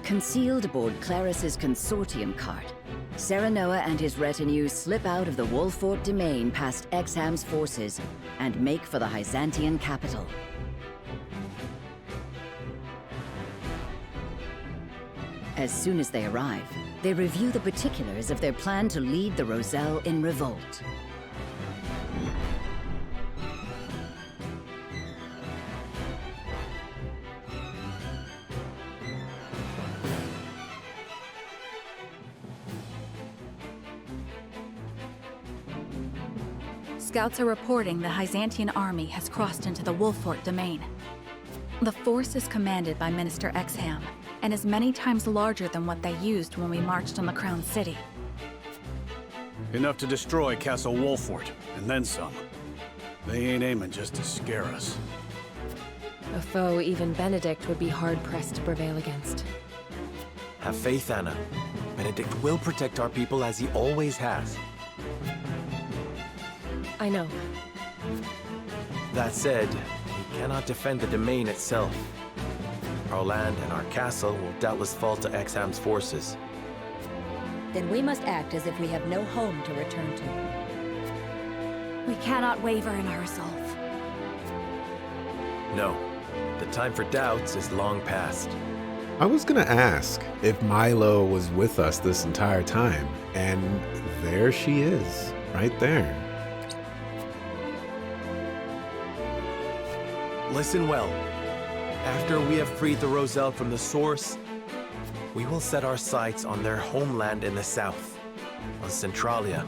Concealed aboard Clarus's consortium cart, Serenoa and his retinue slip out of the Wolfort domain past Exham's forces and make for the Hyzantian capital. As soon as they arrive, they review the particulars of their plan to lead the Roselle in revolt. Scouts are reporting the Hyzantian army has crossed into the Wolfort domain. The force is commanded by Minister Exham, and is many times larger than what they used when we marched on the Crown City. Enough to destroy Castle Wolfort, and then some. They ain't aiming just to scare us. A foe even Benedict would be hard-pressed to prevail against. Have faith, Anna. Benedict will protect our people as he always has. I know. That said, we cannot defend the domain itself. Our land and our castle will doubtless fall to Exham's forces. Then we must act as if we have no home to return to. We cannot waver in our resolve. No. The time for doubts is long past. I was gonna ask if Milo was with us this entire time, and there she is, right there. Listen well. After we have freed the Roselle from the Source, we will set our sights on their homeland in the south, on Centralia.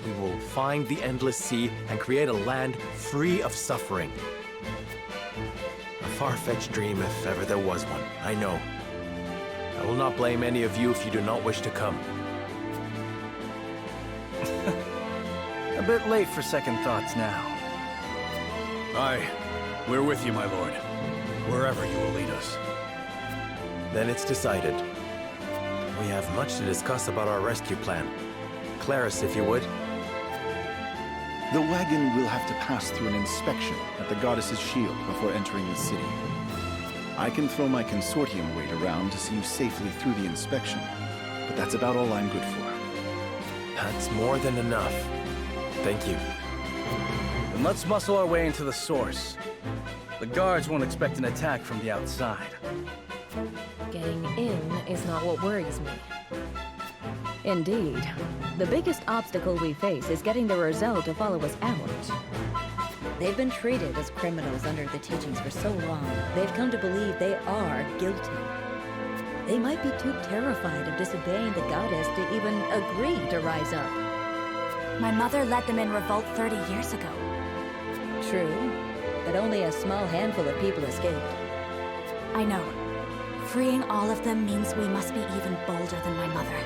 We will find the Endless Sea and create a land free of suffering. A far-fetched dream if ever there was one, I know. I will not blame any of you if you do not wish to come. A bit late for second thoughts now. Aye, we're with you, my lord. Wherever you will lead us. Then it's decided. We have much to discuss about our rescue plan. Clarus, if you would. The wagon will have to pass through an inspection at the Goddess's Shield before entering the city. I can throw my consortium weight around to see you safely through the inspection, but that's about all I'm good for. That's more than enough. Thank you. Then let's muscle our way into the Source. The guards won't expect an attack from the outside. Getting in is not what worries me. Indeed. The biggest obstacle we face is getting the Roselle to follow us out. They've been treated as criminals under the teachings for so long, they've come to believe they are guilty. They might be too terrified of disobeying the goddess to even agree to rise up. My mother led them in revolt 30 years ago. True, but only a small handful of people escaped. I know. Freeing all of them means we must be even bolder than my mother.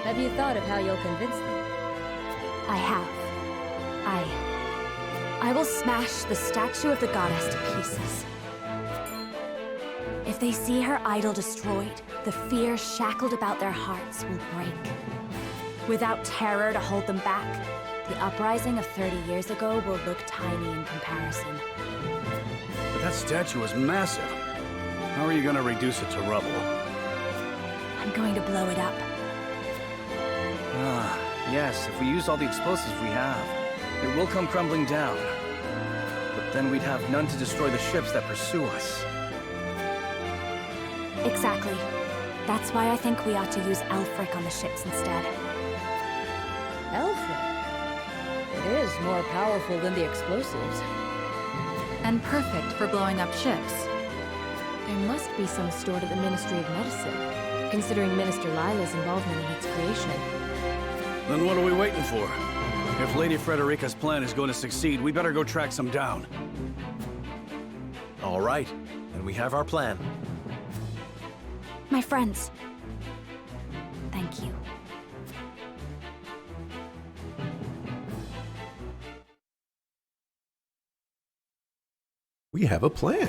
Have you thought of how you'll convince them? I have. I will smash the statue of the goddess to pieces. If they see her idol destroyed, the fear shackled about their hearts will break. Without terror to hold them back, the uprising of 30 years ago will look tiny in comparison. But that statue is massive. How are you gonna reduce it to rubble? I'm going to blow it up. Ah, yes, if we use all the explosives we have, it will come crumbling down. But then we'd have none to destroy the ships that pursue us. Exactly. That's why I think we ought to use Elfric on the ships instead. Elfric? It is more powerful than the explosives. And perfect for blowing up ships. There must be some stored at the Ministry of Medicine, considering Minister Lila's involvement in its creation. Then what are we waiting for? If Lady Frederica's plan is going to succeed, we better go track some down. All right, then we have our plan. My friends. Thank you. We have a plan.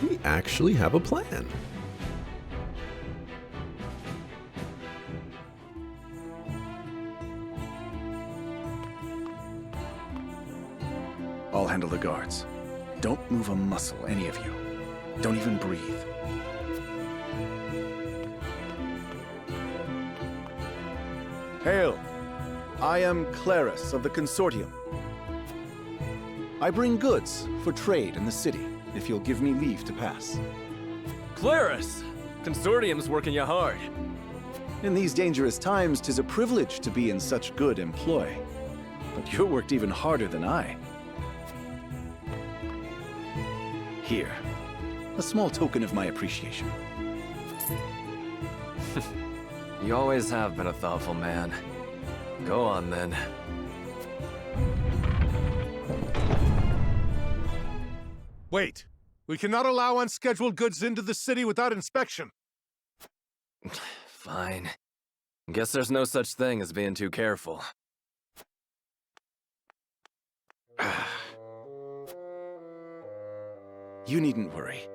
We actually have a plan. I'll handle the guards. Don't move a muscle, any of you. Don't even breathe. Hail! I am Clarus of the Consortium. I bring goods for trade in the city, if you'll give me leave to pass. Clarus! Consortium's working you hard. In these dangerous times, 'tis a privilege to be in such good employ. But you're worked even harder than I. Here, a small token of my appreciation. You always have been a thoughtful man. Go on, then. Wait! We cannot allow unscheduled goods into the city without inspection. Fine. Guess there's no such thing as being too careful. You needn't worry.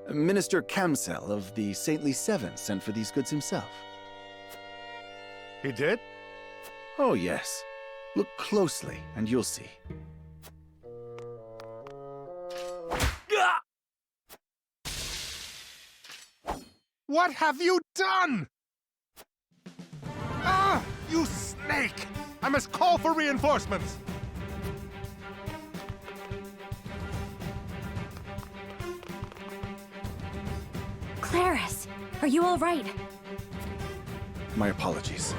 Minister Kamsel of the Saintly Seven sent for these goods himself. He did? Oh, yes. Look closely, and you'll see. What have you done? Ah! You snake! I must call for reinforcements! Clarus, are you all right? My apologies.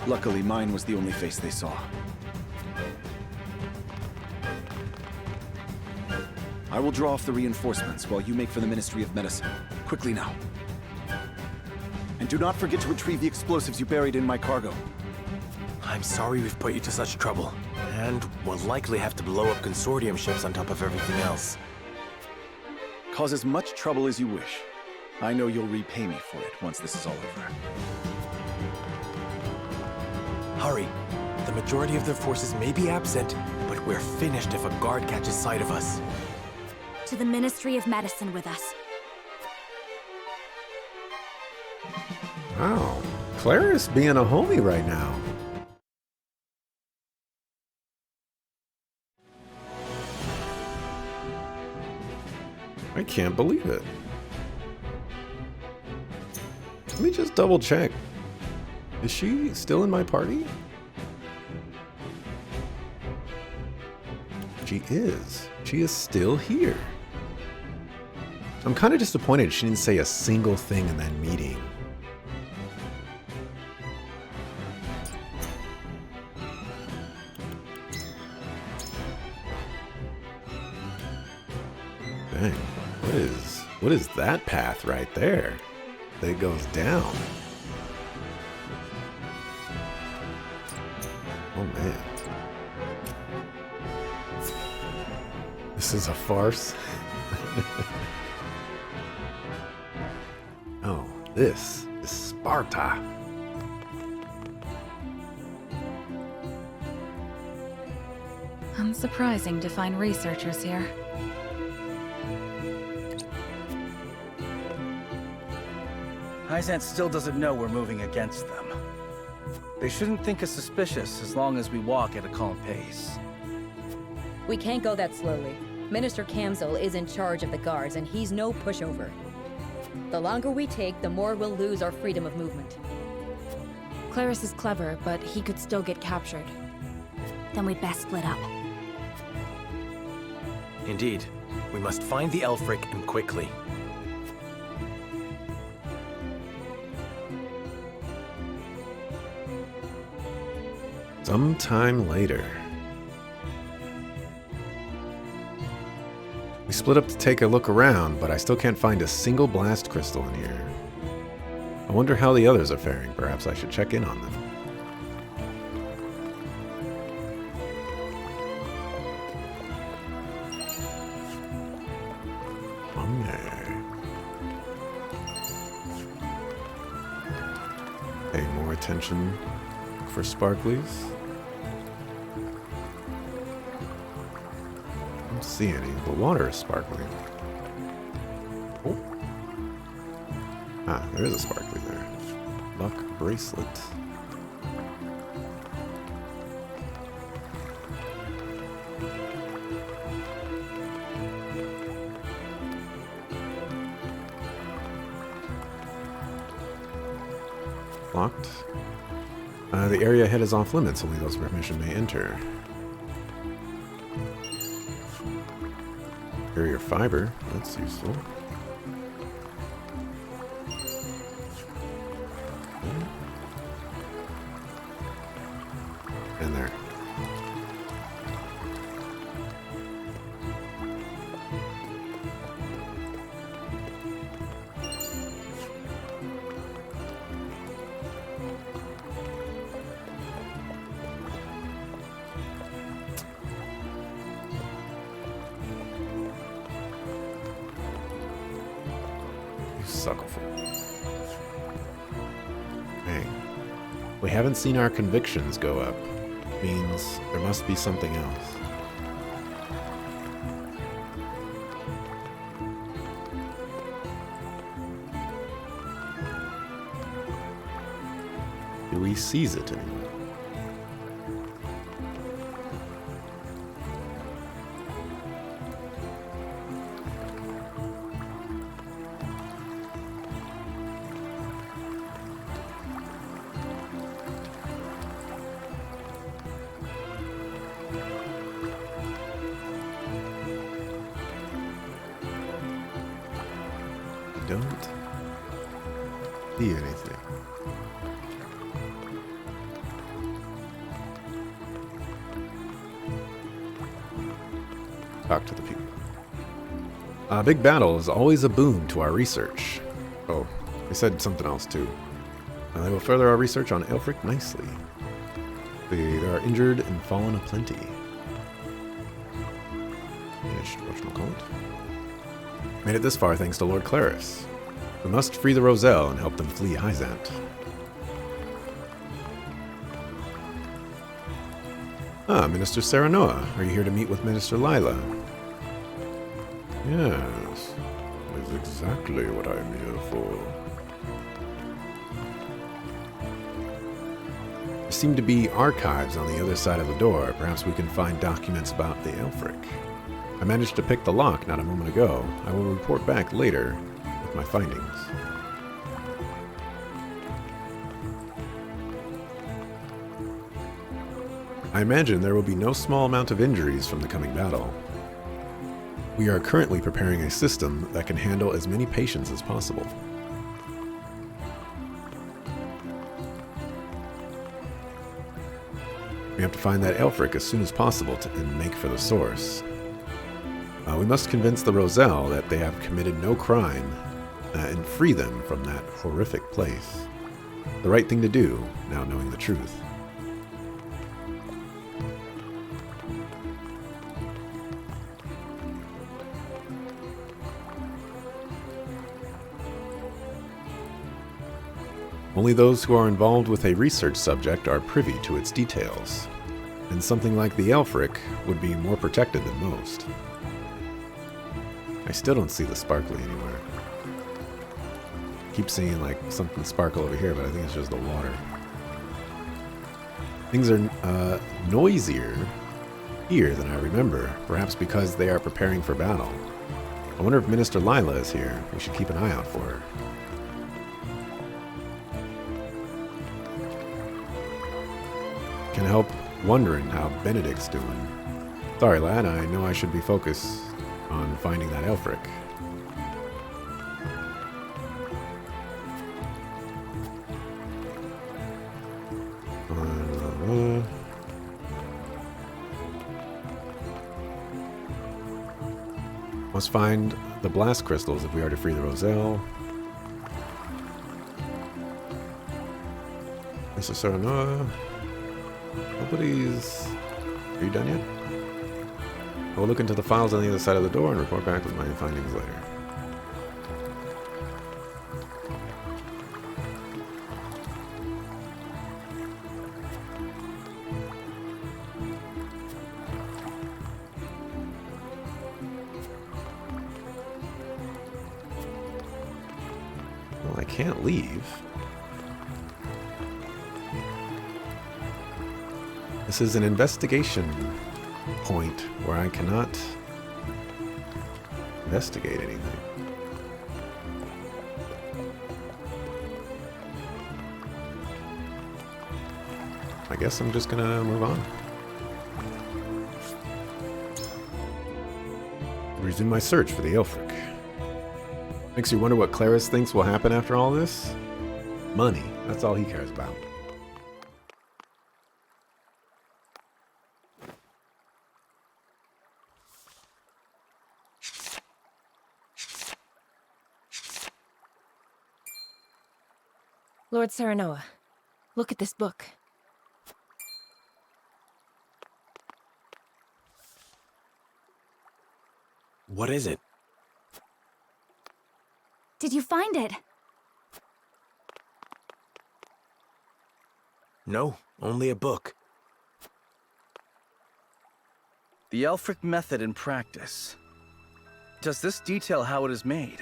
Luckily, mine was the only face they saw. I will draw off the reinforcements while you make for the Ministry of Medicine. Quickly now. And do not forget to retrieve the explosives you buried in my cargo. I'm sorry we've put you to such trouble. And we'll likely have to blow up Consortium ships on top of everything else. Cause as much trouble as you wish. I know you'll repay me for it once this is all over. Hurry. The majority of their forces may be absent, but we're finished if a guard catches sight of us. To the Ministry of Medicine with us. Wow. Clarus being a homie right now. I can't believe it. Let me just double check. Is she still in my party? She is. She is still here. I'm kind of disappointed she didn't say a single thing in that meeting. Dang. What is that path right there? That goes down. Oh man. This is a farce. Oh, this is Sparta. Unsurprising to find researchers here. Hyzant still doesn't know we're moving against them. They shouldn't think us suspicious as long as we walk at a calm pace. We can't go that slowly. Minister Kamsel is in charge of the guards, and he's no pushover. The longer we take, the more we'll lose our freedom of movement. Clarus is clever, but he could still get captured. Then we'd best split up. Indeed. We must find the Elfric, and quickly. Sometime later. We split up to take a look around, but I still can't find a single blast crystal in here. I wonder how the others are faring. Perhaps I should check in on them. Pay more attention for sparklies. I don't see any. The water is sparkling. Oh. Ah, there is a sparkly there. Luck bracelet. Locked. The area ahead is off limits. Only those with permission may enter. Barrier fiber. That's useful. And there. We haven't seen our convictions go up. Means there must be something else. Do we seize it anymore? Don't see anything. Talk to the people. A big battle is always a boon to our research. Oh, they said something else too. They will further our research on Aelfric nicely. There are injured and fallen aplenty. Whatchamacallit? Made it this far thanks to Lord Claris. We must free the Roselle and help them flee Hyzant. Ah, Minister Serenoa. Are you here to meet with Minister Lila? Yes, that's exactly what I'm here for. There seem to be archives on the other side of the door. Perhaps we can find documents about the Aelfric. I managed to pick the lock not a moment ago. I will report back later with my findings. I imagine there will be no small amount of injuries from the coming battle. We are currently preparing a system that can handle as many patients as possible. We have to find that Aelfric as soon as possible and make for the source. We must convince the Roselle that they have committed no crime and free them from that horrific place. The right thing to do, now knowing the truth. Only those who are involved with a research subject are privy to its details, and something like the Aelfric would be more protected than most. I still don't see the sparkly anywhere. Keep seeing like something sparkle over here, but I think it's just the water. Things are noisier here than I remember, perhaps because they are preparing for battle. I wonder if Minister Lila is here. We should keep an eye out for her. Can't help wondering how Benedict's doing. Sorry, lad, I know I should be focused on finding that Aelfric. Must find the blast crystals if we are to free the Roselle. Mr. Serenoa. Nobody's... Are you done yet? I will look into the files on the other side of the door and report back with my findings later. Well, I can't leave. This is an investigation point where I cannot investigate anything. I guess I'm just gonna move on. Resume my search for the Aelfric. Makes you wonder what Claris thinks will happen after all this? Money. That's all he cares about. Lord Serenoa, look at this book. What is it? Did you find it? No, only a book. The Aelfric method in practice. Does this detail how it is made?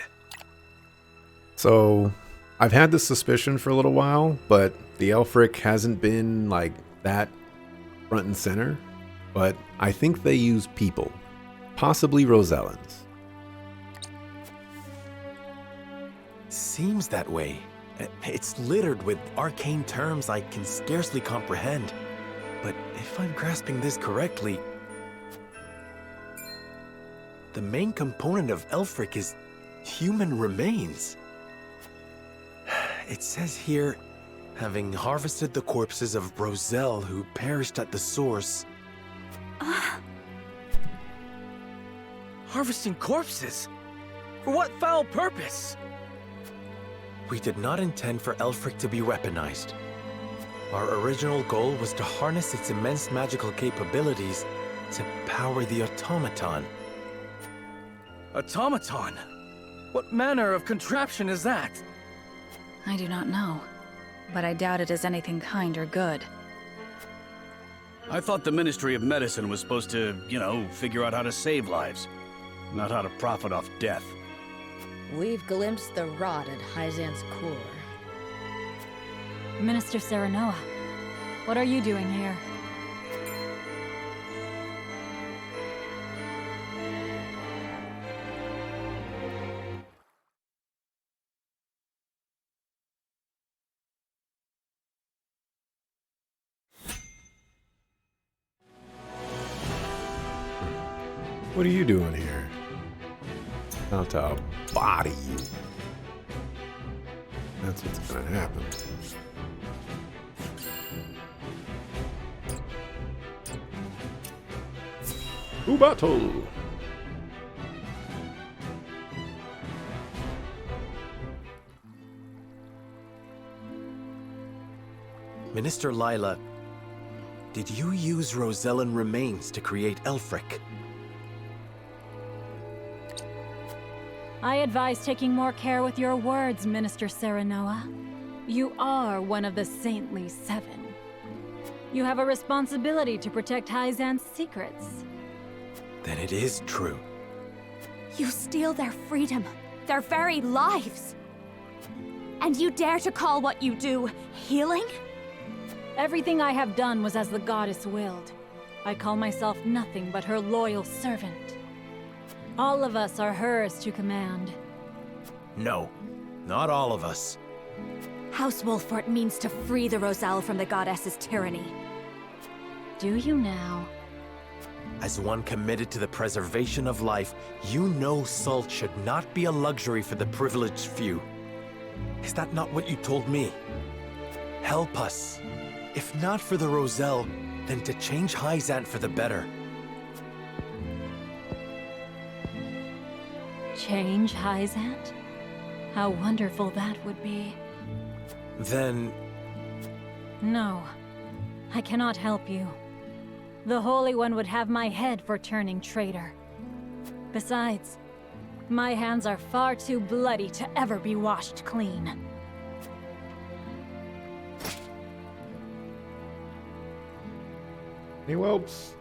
So, I've had this suspicion for a little while, but the Aelfric hasn't been, like, that front and center. But I think they use people. Possibly Rosellans. Seems that way. It's littered with arcane terms I can scarcely comprehend. But if I'm grasping this correctly, the main component of Aelfric is human remains. It says here, having harvested the corpses of Roselle who perished at the source. Harvesting corpses? For what foul purpose? We did not intend for Aelfric to be weaponized. Our original goal was to harness its immense magical capabilities to power the automaton. Automaton? What manner of contraption is that? I do not know, but I doubt it is anything kind or good. I thought the Ministry of Medicine was supposed to, you know, figure out how to save lives, not how to profit off death. We've glimpsed the rot at Hyzan's core. Minister Serenoa, what are you doing here? What are you doing here? About to body you. That's what's gonna happen. Ubato! Minister Lila, did you use Rosellan remains to create Aelfric? I advise taking more care with your words, Minister Serenoa. You are one of the Saintly Seven. You have a responsibility to protect Hyzan's secrets. Then it is true. You steal their freedom, their very lives. And you dare to call what you do healing? Everything I have done was as the goddess willed. I call myself nothing but her loyal servant. All of us are hers to command. No, not all of us. House Wolfort means to free the Roselle from the goddess's tyranny. Do you now? As one committed to the preservation of life, you know salt should not be a luxury for the privileged few. Is that not what you told me? Help us. If not for the Roselle, then to change Hyzan for the better. Change Hyzan? How wonderful that would be. Then... No, I cannot help you. The Holy One would have my head for turning traitor. Besides, my hands are far too bloody to ever be washed clean. Hey, whelps.